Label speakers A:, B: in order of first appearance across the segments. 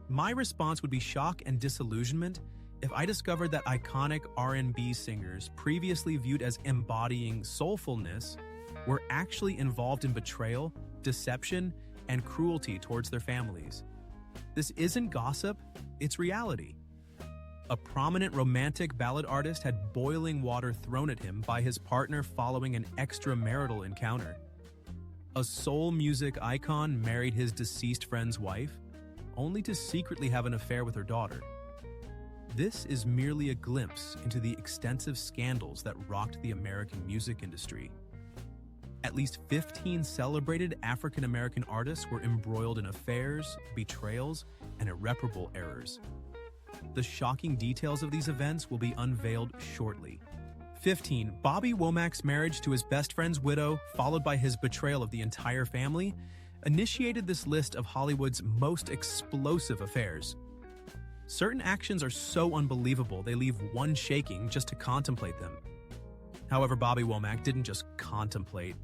A: My response would be shock and disillusionment if I discovered that iconic R&B singers previously viewed as embodying soulfulness were actually involved in betrayal, deception, and cruelty towards their families. This isn't gossip, it's reality. A prominent romantic ballad artist had boiling water thrown at him by his partner following an extramarital encounter. A soul music icon married his deceased friend's wife, only to secretly have an affair with her daughter. This is merely a glimpse into the extensive scandals that rocked the American music industry. At least 15 celebrated African-American artists were embroiled in affairs, betrayals, and irreparable errors. The shocking details of these events will be unveiled shortly. 15. Bobby Womack's marriage to his best friend's widow, followed by his betrayal of the entire family, initiated this list of Hollywood's most explosive affairs. Certain actions are so unbelievable they leave one shaking just to contemplate them. However, Bobby Womack didn't just contemplate.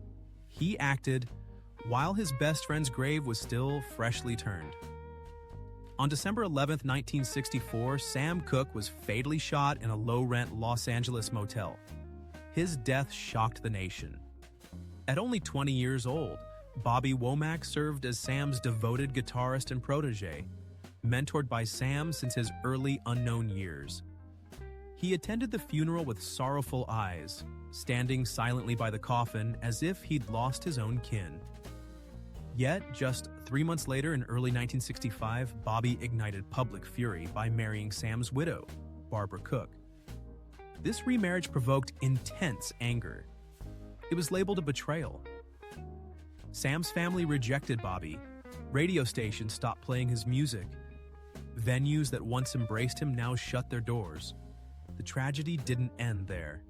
A: He acted while his best friend's grave was still freshly turned. On December 11, 1964, Sam Cooke was fatally shot in a low-rent Los Angeles motel. His death shocked the nation. At only 20 years old, Bobby Womack served as Sam's devoted guitarist and protege, mentored by Sam since his early unknown years. He attended the funeral with sorrowful eyes, standing silently by the coffin as if he'd lost his own kin. Yet, just 3 months later in early 1965, Bobby ignited public fury by marrying Sam's widow, Barbara Cooke. This remarriage provoked intense anger. It was labeled a betrayal. Sam's family rejected Bobby. Radio stations stopped playing his music. Venues that once embraced him now shut their doors. The tragedy didn't end there.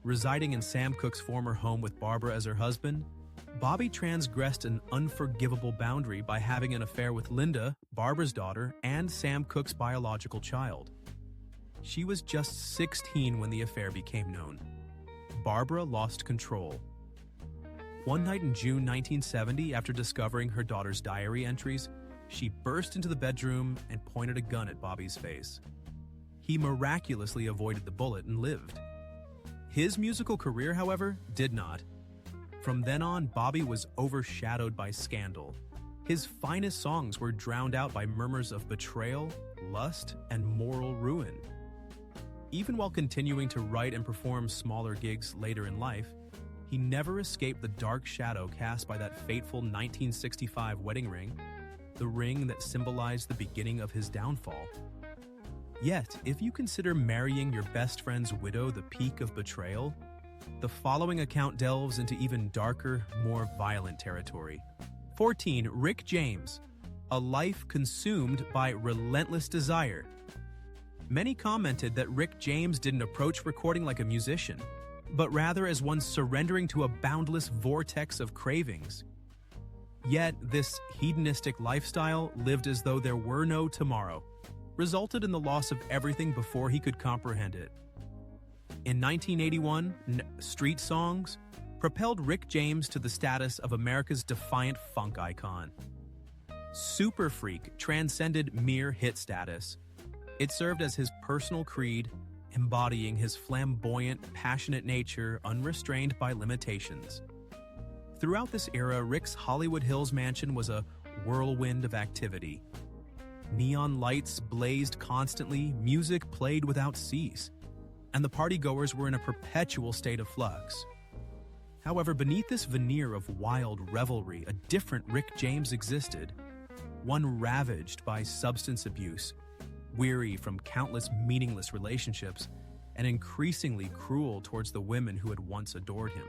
A: Residing in Sam Cooke's former home with Barbara as her husband, Bobby transgressed an unforgivable boundary by having an affair with Linda, Barbara's daughter, and Sam Cooke's biological child. She was just 16 when the affair became known. Barbara lost control. One night in June 1970, after discovering her daughter's diary entries, she burst into the bedroom and pointed a gun at Bobby's face. He miraculously avoided the bullet and lived. His musical career, however, did not. From then on, Bobby was overshadowed by scandal. His finest songs were drowned out by murmurs of betrayal, lust, and moral ruin. Even while continuing to write and perform smaller gigs later in life, he never escaped the dark shadow cast by that fateful 1965 wedding ring, the ring that symbolized the beginning of his downfall. Yet, if you consider marrying your best friend's widow the peak of betrayal, the following account delves into even darker, more violent territory. 14. Rick James, a life consumed by relentless desire. Many commented that Rick James didn't approach recording like a musician, but rather as one surrendering to a boundless vortex of cravings. Yet, this hedonistic lifestyle, lived as though there were no tomorrow, resulted in the loss of everything before he could comprehend it. In 1981, Street Songs propelled Rick James to the status of America's defiant funk icon. Super Freak transcended mere hit status. It served as his personal creed, embodying his flamboyant, passionate nature unrestrained by limitations. Throughout this era, Rick's Hollywood Hills mansion was a whirlwind of activity. Neon lights blazed constantly, music played without cease, and the partygoers were in a perpetual state of flux. However, beneath this veneer of wild revelry, a different Rick James existed, one ravaged by substance abuse, weary from countless meaningless relationships, and increasingly cruel towards the women who had once adored him.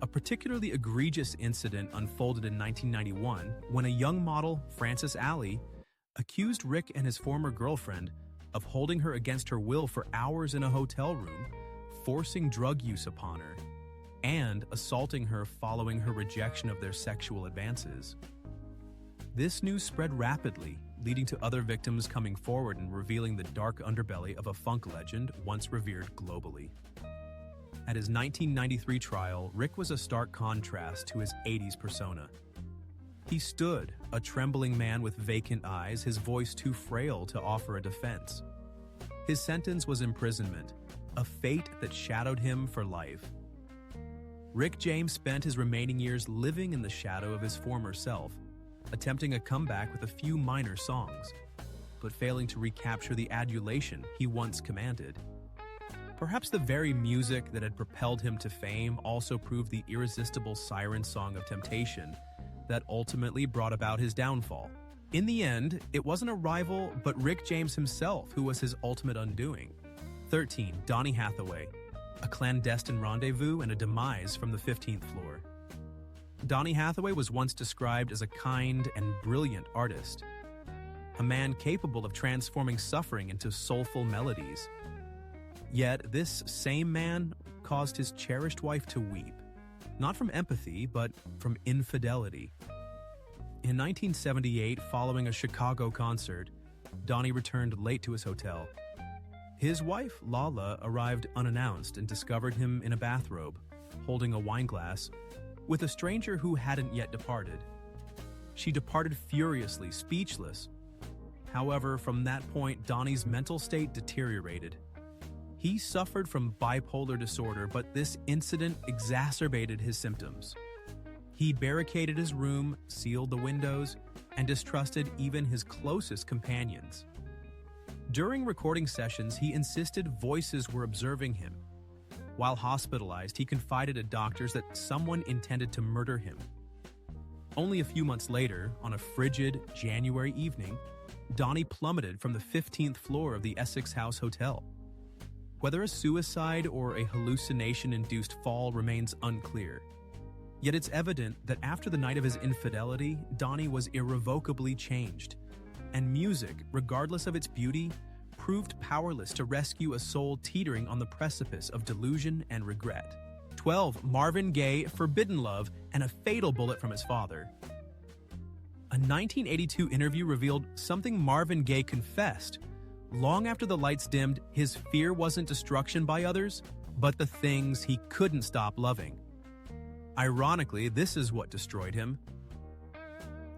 A: A particularly egregious incident unfolded in 1991 when a young model, Frances Alley, accused Rick and his former girlfriend of holding her against her will for hours in a hotel room, forcing drug use upon her, and assaulting her following her rejection of their sexual advances. This news spread rapidly, leading to other victims coming forward and revealing the dark underbelly of a funk legend once revered globally. At his 1993 trial, Rick was a stark contrast to his 80s persona. He stood, a trembling man with vacant eyes, his voice too frail to offer a defense. His sentence was imprisonment, a fate that shadowed him for life. Rick James spent his remaining years living in the shadow of his former self, attempting a comeback with a few minor songs, but failing to recapture the adulation he once commanded. Perhaps the very music that had propelled him to fame also proved the irresistible siren song of temptation that ultimately brought about his downfall. In the end, it wasn't a rival, but Rick James himself who was his ultimate undoing. 13. Donny Hathaway, a clandestine rendezvous and a demise from the 15th floor. Donny Hathaway was once described as a kind and brilliant artist, a man capable of transforming suffering into soulful melodies. Yet this same man caused his cherished wife to weep, not from empathy, but from infidelity. In 1978, following a Chicago concert, Donny returned late to his hotel. His wife, Lala, arrived unannounced and discovered him in a bathrobe, holding a wine glass, with a stranger who hadn't yet departed. She departed furiously, speechless. However, from that point, Donny's mental state deteriorated. He suffered from bipolar disorder, but this incident exacerbated his symptoms. He barricaded his room, sealed the windows, and distrusted even his closest companions. During recording sessions, he insisted voices were observing him. While hospitalized, he confided to doctors that someone intended to murder him. Only a few months later, on a frigid January evening, Donny plummeted from the 15th floor of the Essex House Hotel. Whether a suicide or a hallucination-induced fall remains unclear. Yet it's evident that after the night of his infidelity, Donny was irrevocably changed, and music, regardless of its beauty, proved powerless to rescue a soul teetering on the precipice of delusion and regret. 12. Marvin Gaye, Forbidden Love, and a fatal bullet from his father. A 1982 interview revealed something Marvin Gaye confessed. Long after the lights dimmed, his fear wasn't destruction by others, but the things he couldn't stop loving. Ironically, this is what destroyed him.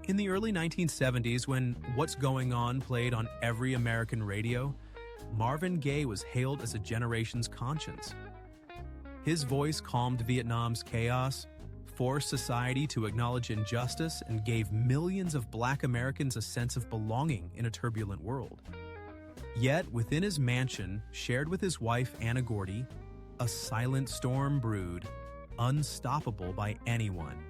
A: In the early 1970s, when What's Going On played on every American radio, Marvin Gaye was hailed as a generation's conscience. His voice calmed Vietnam's chaos, forced society to acknowledge injustice, and gave millions of Black Americans a sense of belonging in a turbulent world. Yet, within his mansion, shared with his wife Anna Gordy, a silent storm brewed, unstoppable by anyone.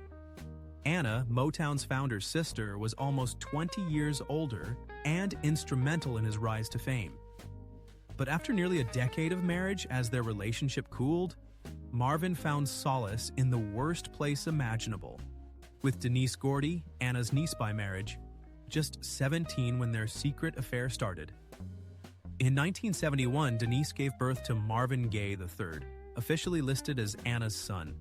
A: Anna, Motown's founder's sister, was almost 20 years older and instrumental in his rise to fame. But after nearly a decade of marriage, as their relationship cooled, Marvin found solace in the worst place imaginable, with Denise Gordy, Anna's niece by marriage, just 17 when their secret affair started. In 1971, Denise gave birth to Marvin Gaye III, officially listed as Anna's son.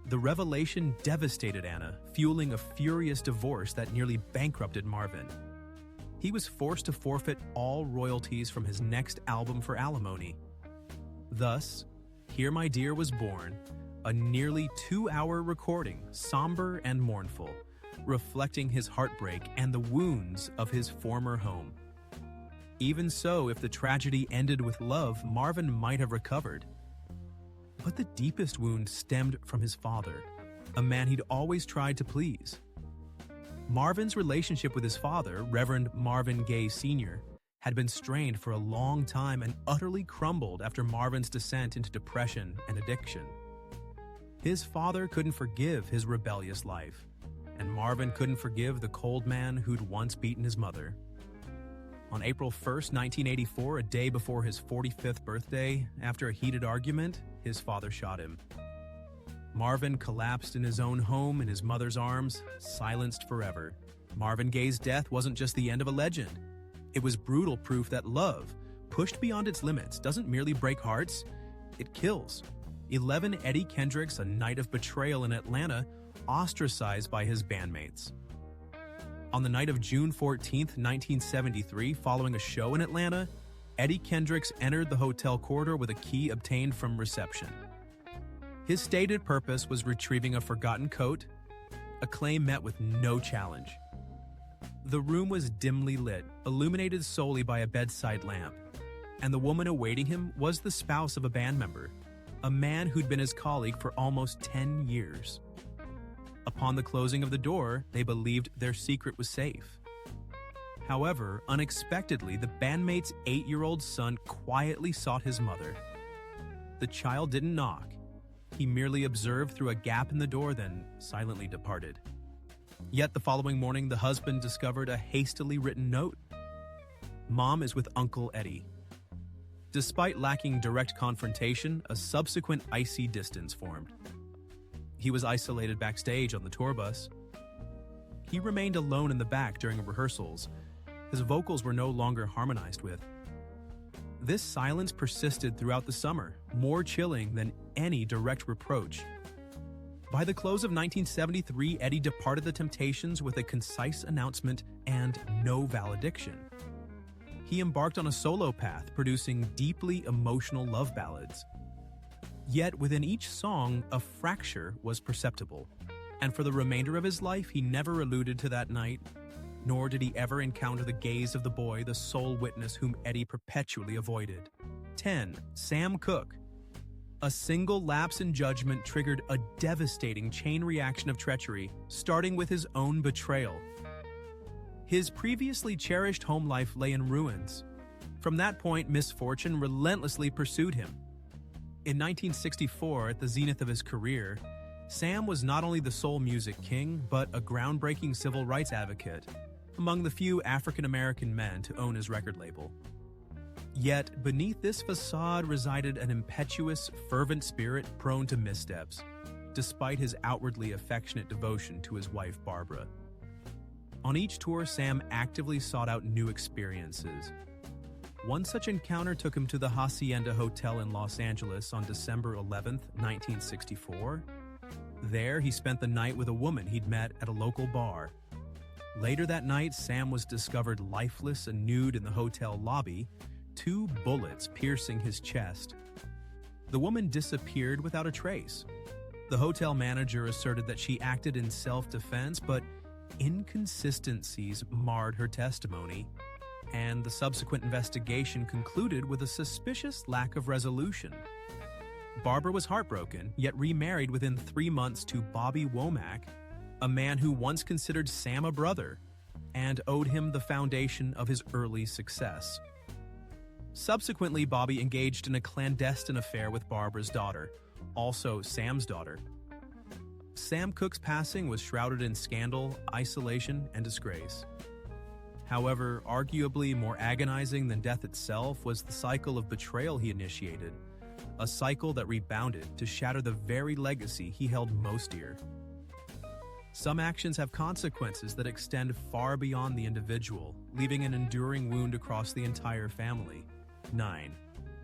A: The revelation devastated Anna, fueling a furious divorce that nearly bankrupted Marvin. He was forced to forfeit all royalties from his next album for alimony. Thus, Here My Dear was born, a nearly 2-hour recording, somber and mournful, reflecting his heartbreak and the wounds of his former home. Even so, if the tragedy ended with love, Marvin might have recovered. But the deepest wound stemmed from his father, a man he'd always tried to please. Marvin's relationship with his father, Reverend Marvin Gaye Sr., had been strained for a long time and utterly crumbled after Marvin's descent into depression and addiction. His father couldn't forgive his rebellious life, and Marvin couldn't forgive the cold man who'd once beaten his mother. On April 1st, 1984, a day before his 45th birthday, after a heated argument, his father shot him. Marvin collapsed in his own home in his mother's arms, silenced forever. Marvin Gaye's death wasn't just the end of a legend. It was brutal proof that love, pushed beyond its limits, doesn't merely break hearts, it kills. 11 Eddie Kendricks, a night of betrayal in Atlanta, ostracized by his bandmates. On the night of June 14, 1973, following a show in Atlanta, Eddie Kendricks entered the hotel corridor with a key obtained from reception. His stated purpose was retrieving a forgotten coat, a claim met with no challenge. The room was dimly lit, illuminated solely by a bedside lamp, and the woman awaiting him was the spouse of a band member, a man who'd been his colleague for almost 10 years. Upon the closing of the door, they believed their secret was safe. However, unexpectedly, the bandmate's 8-year-old son quietly sought his mother. The child didn't knock. He merely observed through a gap in the door, then silently departed. Yet the following morning, the husband discovered a hastily written note. "Mom is with Uncle Eddie." Despite lacking direct confrontation, a subsequent icy distance formed. He was isolated backstage on the tour bus. He remained alone in the back during rehearsals. His vocals were no longer harmonized with. This silence persisted throughout the summer, more chilling than any direct reproach. By the close of 1973, Eddie departed the Temptations with a concise announcement and no valediction. He embarked on a solo path, producing deeply emotional love ballads. Yet within each song, a fracture was perceptible, and for the remainder of his life, he never alluded to that night, nor did he ever encounter the gaze of the boy, the sole witness whom Eddie perpetually avoided. 10. Sam Cooke. A single lapse in judgment triggered a devastating chain reaction of treachery, starting with his own betrayal. His previously cherished home life lay in ruins. From that point, misfortune relentlessly pursued him. In 1964, at the zenith of his career, Sam was not only the soul music king, but a groundbreaking civil rights advocate, among the few African-American men to own his record label. Yet, beneath this facade resided an impetuous, fervent spirit prone to missteps, despite his outwardly affectionate devotion to his wife Barbara. On each tour, Sam actively sought out new experiences. One such encounter took him to the Hacienda Hotel in Los Angeles on December 11, 1964. There, he spent the night with a woman he'd met at a local bar. Later that night, Sam was discovered lifeless and nude in the hotel lobby, 2 bullets piercing his chest. The woman disappeared without a trace. The hotel manager asserted that she acted in self-defense, but inconsistencies marred her testimony, and the subsequent investigation concluded with a suspicious lack of resolution. Barbara was heartbroken, yet remarried within 3 months to Bobby Womack, a man who once considered Sam a brother and owed him the foundation of his early success. Subsequently, Bobby engaged in a clandestine affair with Barbara's daughter, also Sam's daughter. Sam Cooke's passing was shrouded in scandal, isolation, and disgrace. However, arguably more agonizing than death itself was the cycle of betrayal he initiated, a cycle that rebounded to shatter the very legacy he held most dear. Some actions have consequences that extend far beyond the individual, leaving an enduring wound across the entire family. 9.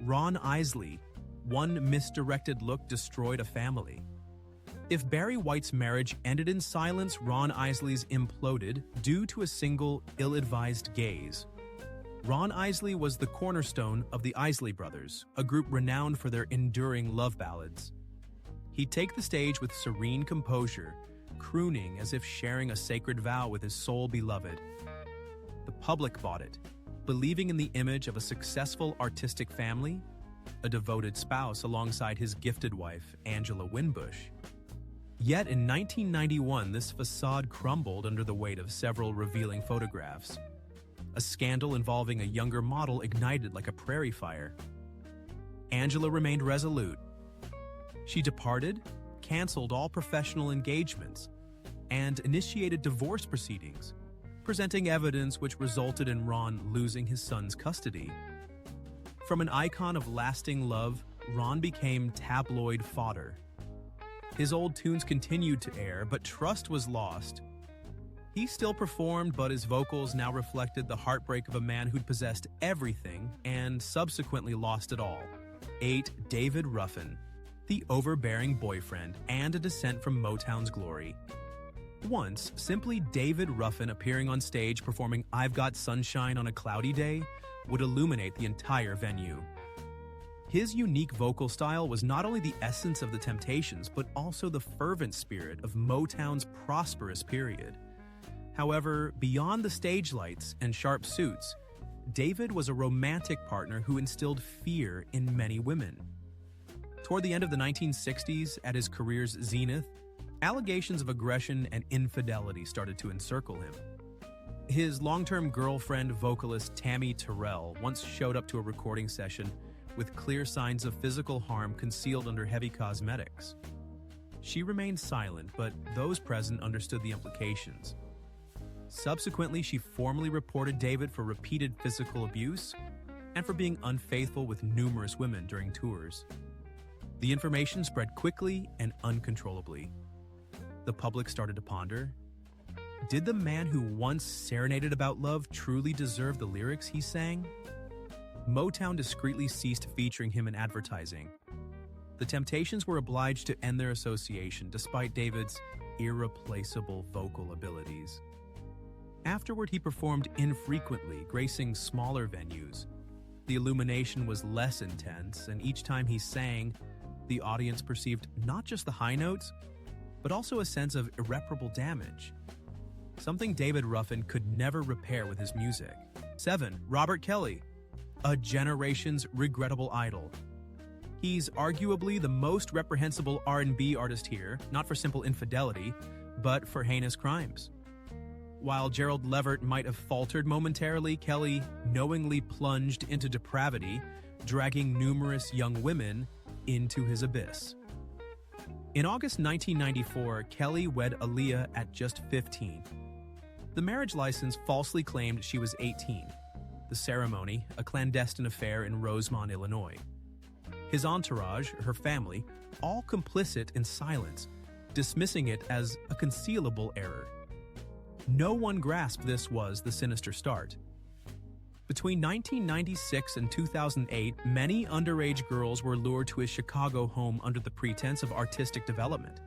A: Ron Isley. One misdirected look destroyed a family. If Barry White's marriage ended in silence, Ron Isley's imploded due to a single ill-advised gaze. Ron Isley was the cornerstone of the Isley Brothers, a group renowned for their enduring love ballads. He'd take the stage with serene composure, crooning as if sharing a sacred vow with his sole beloved. The public bought it, believing in the image of a successful artistic family, a devoted spouse alongside his gifted wife, Angela Winbush. Yet in 1991, this facade crumbled under the weight of several revealing photographs. A scandal involving a younger model ignited like a prairie fire. Angela remained resolute. She departed, canceled all professional engagements, and initiated divorce proceedings, presenting evidence which resulted in Ron losing his son's custody. From an icon of lasting love, Ron became tabloid fodder. His old tunes continued to air, but trust was lost. He still performed, but his vocals now reflected the heartbreak of a man who'd possessed everything and subsequently lost it all. 8. David Ruffin, the overbearing boyfriend and a descent from Motown's glory. Once, simply David Ruffin appearing on stage performing "I've Got Sunshine on a Cloudy Day" would illuminate the entire venue. His unique vocal style was not only the essence of the Temptations, but also the fervent spirit of Motown's prosperous period. However, beyond the stage lights and sharp suits, David was a romantic partner who instilled fear in many women. Toward the end of the 1960s, at his career's zenith, allegations of aggression and infidelity started to encircle him. His long-term girlfriend, vocalist Tammy Terrell, once showed up to a recording session with clear signs of physical harm concealed under heavy cosmetics. She remained silent, but those present understood the implications. Subsequently, she formally reported David for repeated physical abuse and for being unfaithful with numerous women during tours. The information spread quickly and uncontrollably. The public started to ponder, did the man who once serenaded about love truly deserve the lyrics he sang? Motown discreetly ceased featuring him in advertising. The Temptations were obliged to end their association despite David's irreplaceable vocal abilities. Afterward, he performed infrequently, gracing smaller venues. The illumination was less intense, and each time he sang, the audience perceived not just the high notes, but also a sense of irreparable damage. Something David Ruffin could never repair with his music. 7. Robert Kelly, a generation's regrettable idol. He's arguably the most reprehensible R&B artist here, not for simple infidelity, but for heinous crimes. While Gerald Levert might have faltered momentarily, Kelly knowingly plunged into depravity, dragging numerous young women into his abyss. In August 1994, Kelly wed Aaliyah at just 15. The marriage license falsely claimed she was 18. The ceremony, a clandestine affair in Rosemont, Illinois. His entourage, her family, all complicit in silence, dismissing it as a concealable error. No one grasped this was the sinister start. Between 1996 and 2008, many underage girls were lured to his Chicago home under the pretense of artistic development.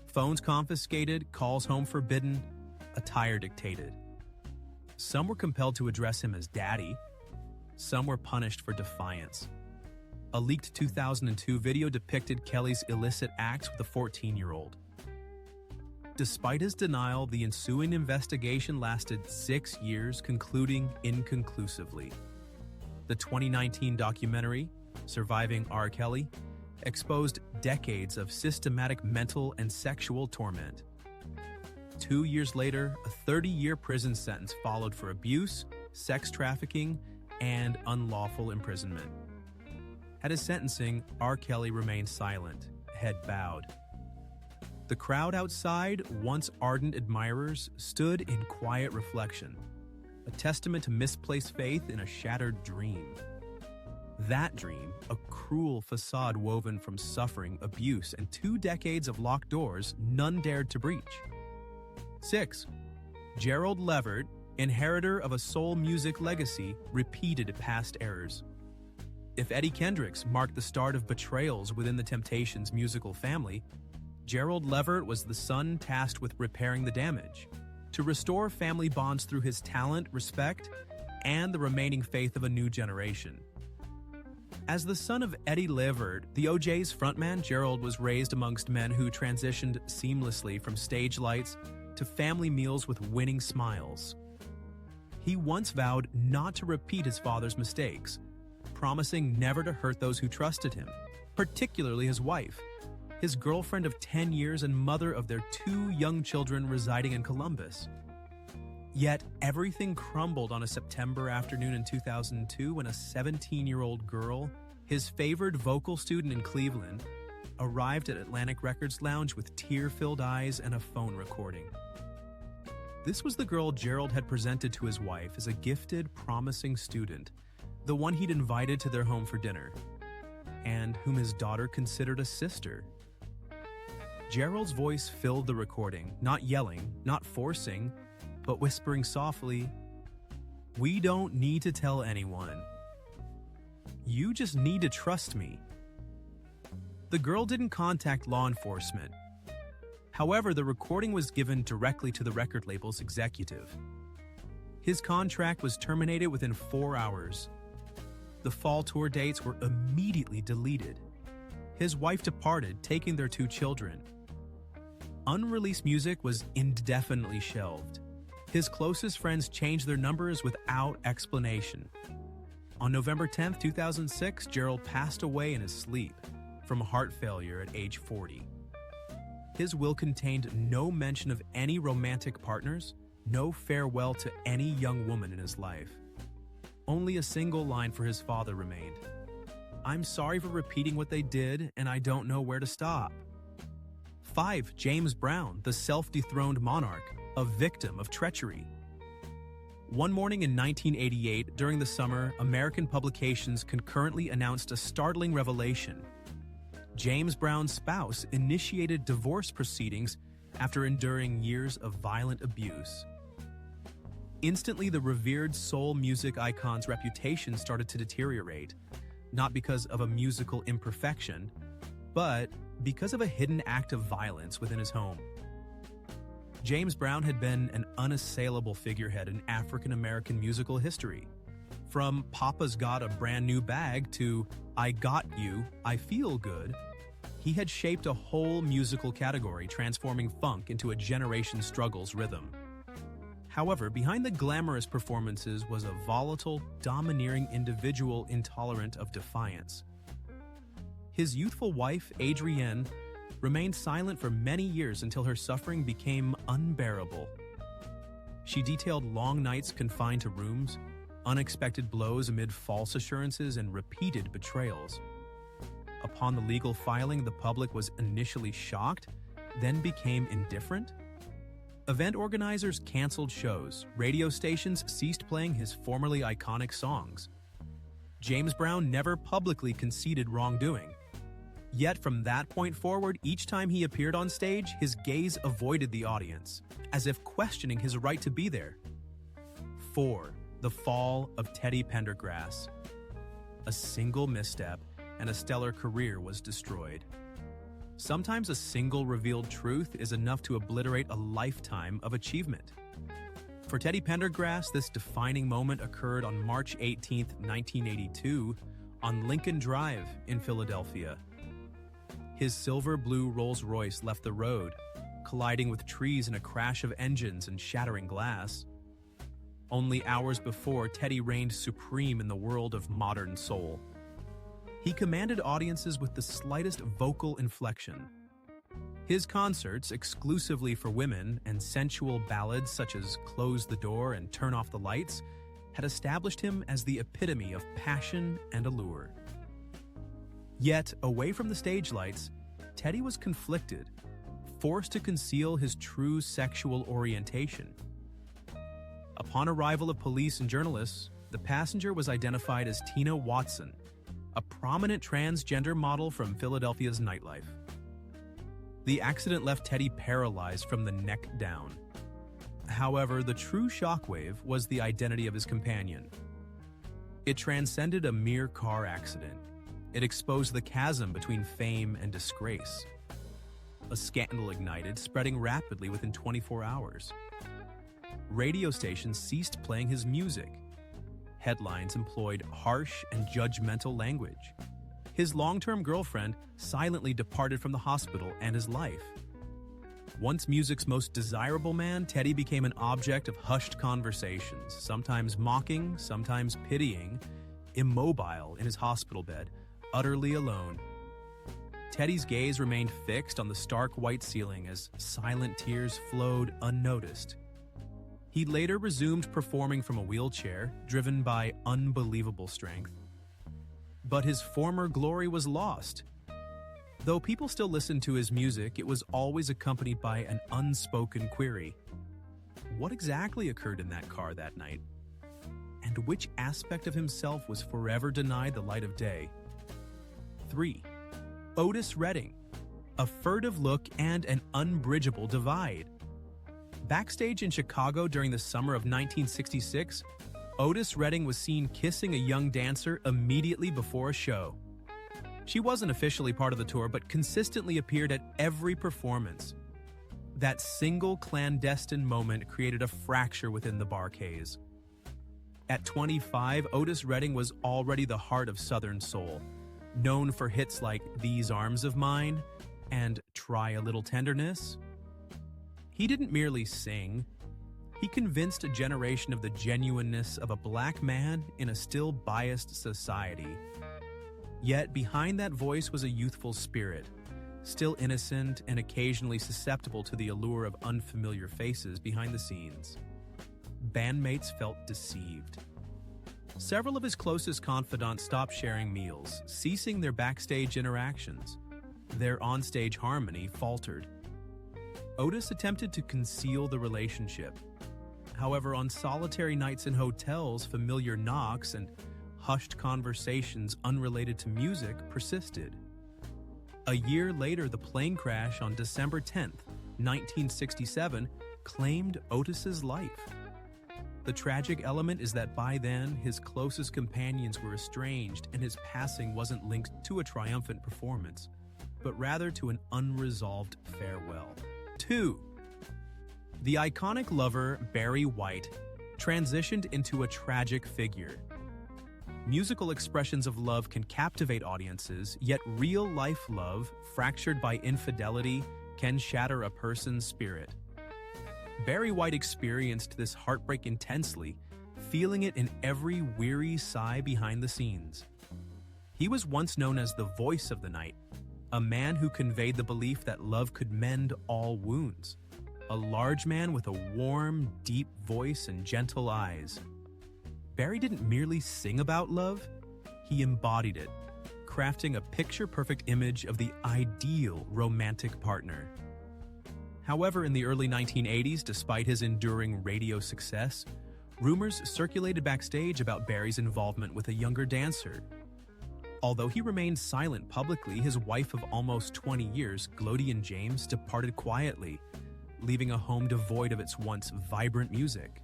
A: Phones confiscated, calls home forbidden, attire dictated. Some were compelled to address him as daddy. Some were punished for defiance. A leaked 2002 video depicted Kelly's illicit acts with a 14-year-old. Despite his denial, the ensuing investigation lasted 6 years, concluding inconclusively. The 2019 documentary, Surviving R. Kelly, exposed decades of systematic mental and sexual torment. 2 years later, a 30-year prison sentence followed for abuse, sex trafficking, and unlawful imprisonment. At his sentencing, R. Kelly remained silent, head bowed. The crowd outside, once ardent admirers, stood in quiet reflection, a testament to misplaced faith in a shattered dream. That dream, a cruel facade woven from suffering, abuse, and 2 decades of locked doors none dared to breach. 6. Gerald Levert, inheritor of a soul music legacy, repeated past errors. If Eddie Kendricks marked the start of betrayals within the Temptations' musical family, Gerald Levert was the son tasked with repairing the damage, to restore family bonds through his talent, respect, and the remaining faith of a new generation. As the son of Eddie Levert, the OJ's frontman, Gerald was raised amongst men who transitioned seamlessly from stage lights to family meals with winning smiles. He once vowed not to repeat his father's mistakes, promising never to hurt those who trusted him, particularly his wife, his girlfriend of 10 years and mother of their 2 young children residing in Columbus. Yet everything crumbled on a September afternoon in 2002 when a 17-year-old girl, his favored vocal student in Cleveland, arrived at Atlantic Records Lounge with tear-filled eyes and a phone recording. This was the girl Gerald had presented to his wife as a gifted, promising student, the one he'd invited to their home for dinner, and whom his daughter considered a sister. Gerald's voice filled the recording, not yelling, not forcing, but whispering softly, "We don't need to tell anyone. You just need to trust me." The girl didn't contact law enforcement. However, the recording was given directly to the record label's executive. His contract was terminated within 4 hours. The fall tour dates were immediately deleted. His wife departed, taking their 2 children. Unreleased music was indefinitely shelved. His closest friends changed their numbers without explanation. On November 10, 2006, Gerald passed away in his sleep from heart failure at age 40. His will contained no mention of any romantic partners, no farewell to any young woman in his life. Only a single line for his father remained. "I'm sorry for repeating what they did, and I don't know where to stop." 5. James Brown, the self-dethroned monarch, a victim of treachery. One morning in 1988, during the summer, American publications concurrently announced a startling revelation. James Brown's spouse initiated divorce proceedings after enduring years of violent abuse. Instantly, the revered soul music icon's reputation started to deteriorate, not because of a musical imperfection, but because of a hidden act of violence within his home. James Brown had been an unassailable figurehead in African-American musical history. From "Papa's Got a Brand New Bag" to "I Got You, I Feel Good," he had shaped a whole musical category, transforming funk into a generation's struggles rhythm. However, behind the glamorous performances was a volatile, domineering individual intolerant of defiance. His youthful wife, Adrienne, remained silent for many years until her suffering became unbearable. She detailed long nights confined to rooms, unexpected blows amid false assurances, and repeated betrayals. Upon the legal filing, the public was initially shocked, then became indifferent. Event organizers canceled shows, radio stations ceased playing his formerly iconic songs. James Brown never publicly conceded wrongdoing. Yet from that point forward, each time he appeared on stage, his gaze avoided the audience, as if questioning his right to be there. 4. The fall of Teddy Pendergrass. A single misstep, and a stellar career was destroyed. Sometimes a single revealed truth is enough to obliterate a lifetime of achievement. For Teddy Pendergrass, this defining moment occurred on March 18, 1982, on Lincoln Drive in Philadelphia. His silver-blue Rolls-Royce left the road, colliding with trees in a crash of engines and shattering glass. Only hours before, Teddy reigned supreme in the world of modern soul. He commanded audiences with the slightest vocal inflection. His concerts, exclusively for women, and sensual ballads such as "Close the Door" and "Turn Off the Lights," had established him as the epitome of passion and allure. Yet, away from the stage lights, Teddy was conflicted, forced to conceal his true sexual orientation. Upon arrival of police and journalists, the passenger was identified as Tina Watson, a prominent transgender model from Philadelphia's nightlife. The accident left Teddy paralyzed from the neck down. However, the true shockwave was the identity of his companion. It transcended a mere car accident. It exposed the chasm between fame and disgrace. A scandal ignited, spreading rapidly within 24 hours. Radio stations ceased playing his music. Headlines employed harsh and judgmental language. His long-term girlfriend silently departed from the hospital and his life. Once music's most desirable man, Teddy became an object of hushed conversations, sometimes mocking, sometimes pitying, immobile in his hospital bed, utterly alone. Teddy's gaze remained fixed on the stark white ceiling as silent tears flowed unnoticed. He later resumed performing from a wheelchair, driven by unbelievable strength. But his former glory was lost. Though people still listened to his music, it was always accompanied by an unspoken query. What exactly occurred in that car that night? And which aspect of himself was forever denied the light of day? 3. Otis Redding. A furtive look and an unbridgeable divide. Backstage in Chicago during the summer of 1966, Otis Redding was seen kissing a young dancer immediately before a show. She wasn't officially part of the tour, but consistently appeared at every performance. That single clandestine moment created a fracture within the Bar-Kays. At 25, Otis Redding was already the heart of Southern soul, known for hits like These Arms of Mine and Try a Little Tenderness. He didn't merely sing, he convinced a generation of the genuineness of a black man in a still biased society. Yet behind that voice was a youthful spirit, still innocent and occasionally susceptible to the allure of unfamiliar faces behind the scenes. Bandmates felt deceived. Several of his closest confidants stopped sharing meals, ceasing their backstage interactions. Their onstage harmony faltered. Otis attempted to conceal the relationship. However, on solitary nights in hotels, familiar knocks and hushed conversations unrelated to music persisted. A year later, the plane crash on December 10th, 1967, claimed Otis's life. The tragic element is that by then, his closest companions were estranged and his passing wasn't linked to a triumphant performance, but rather to an unresolved farewell. 2. The iconic lover, Barry White, transitioned into a tragic figure. Musical expressions of love can captivate audiences, yet real-life love, fractured by infidelity, can shatter a person's spirit. Barry White experienced this heartbreak intensely, feeling it in every weary sigh behind the scenes. He was once known as the voice of the night, a man who conveyed the belief that love could mend all wounds. A large man with a warm, deep voice and gentle eyes. Barry didn't merely sing about love, he embodied it, crafting a picture-perfect image of the ideal romantic partner. However, in the early 1980s, despite his enduring radio success, rumors circulated backstage about Barry's involvement with a younger dancer. Although he remained silent publicly, his wife of almost 20 years, Glodian James, departed quietly, leaving a home devoid of its once vibrant music.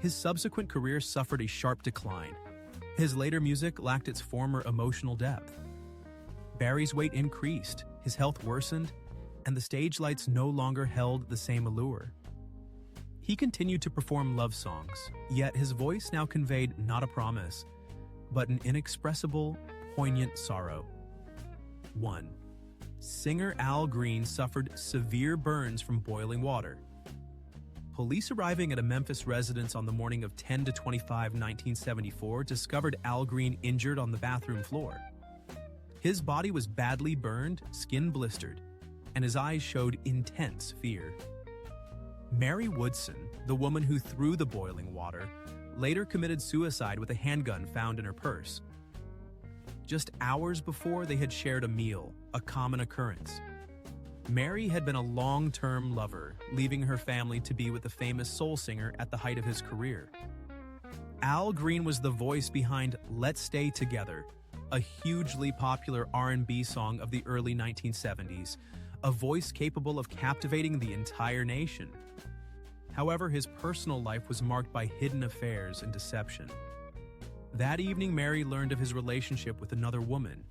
A: His subsequent career suffered a sharp decline. His later music lacked its former emotional depth. Barry's weight increased, his health worsened, and the stage lights no longer held the same allure. He continued to perform love songs, yet his voice now conveyed not a promise, but an inexpressible, poignant sorrow. 1. Singer Al Green suffered severe burns from boiling water. Police arriving at a Memphis residence on the morning of 10/25, 1974 discovered Al Green injured on the bathroom floor. His body was badly burned, skin blistered, and his eyes showed intense fear. Mary Woodson, the woman who threw the boiling water, later committed suicide with a handgun found in her purse. Just hours before, they had shared a meal, a common occurrence. Mary had been a long-term lover, leaving her family to be with the famous soul singer at the height of his career. Al Green was the voice behind Let's Stay Together, a hugely popular R&B song of the early 1970s, a voice capable of captivating the entire nation. However, his personal life was marked by hidden affairs and deception. That evening, Mary learned of his relationship with another woman.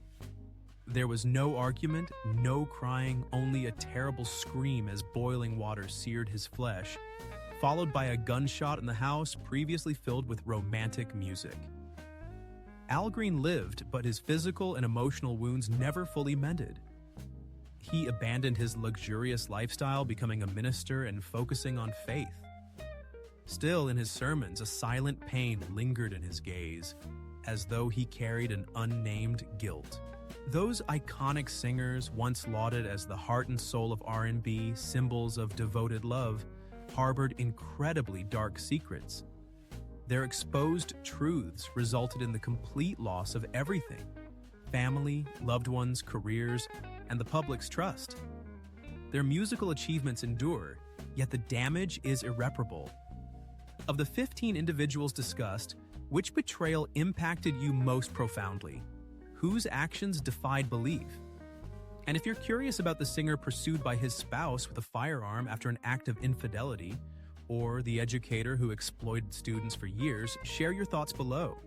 A: There was no argument, no crying, only a terrible scream as boiling water seared his flesh, followed by a gunshot in the house previously filled with romantic music. Al Green lived, but his physical and emotional wounds never fully mended. He abandoned his luxurious lifestyle, becoming a minister and focusing on faith. Still, in his sermons, a silent pain lingered in his gaze, as though he carried an unnamed guilt. Those iconic singers, once lauded as the heart and soul of R&B, symbols of devoted love, harbored incredibly dark secrets. Their exposed truths resulted in the complete loss of everything: family, loved ones, careers, and the public's trust. Their musical achievements endure, yet the damage is irreparable. Of the 15 individuals discussed, which betrayal impacted you most profoundly? Whose actions defied belief? And if you're curious about the singer pursued by his spouse with a firearm after an act of infidelity, or the educator who exploited students for years, share your thoughts below.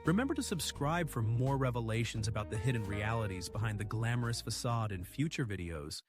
A: Remember to subscribe for more revelations about the hidden realities behind the glamorous facade in future videos.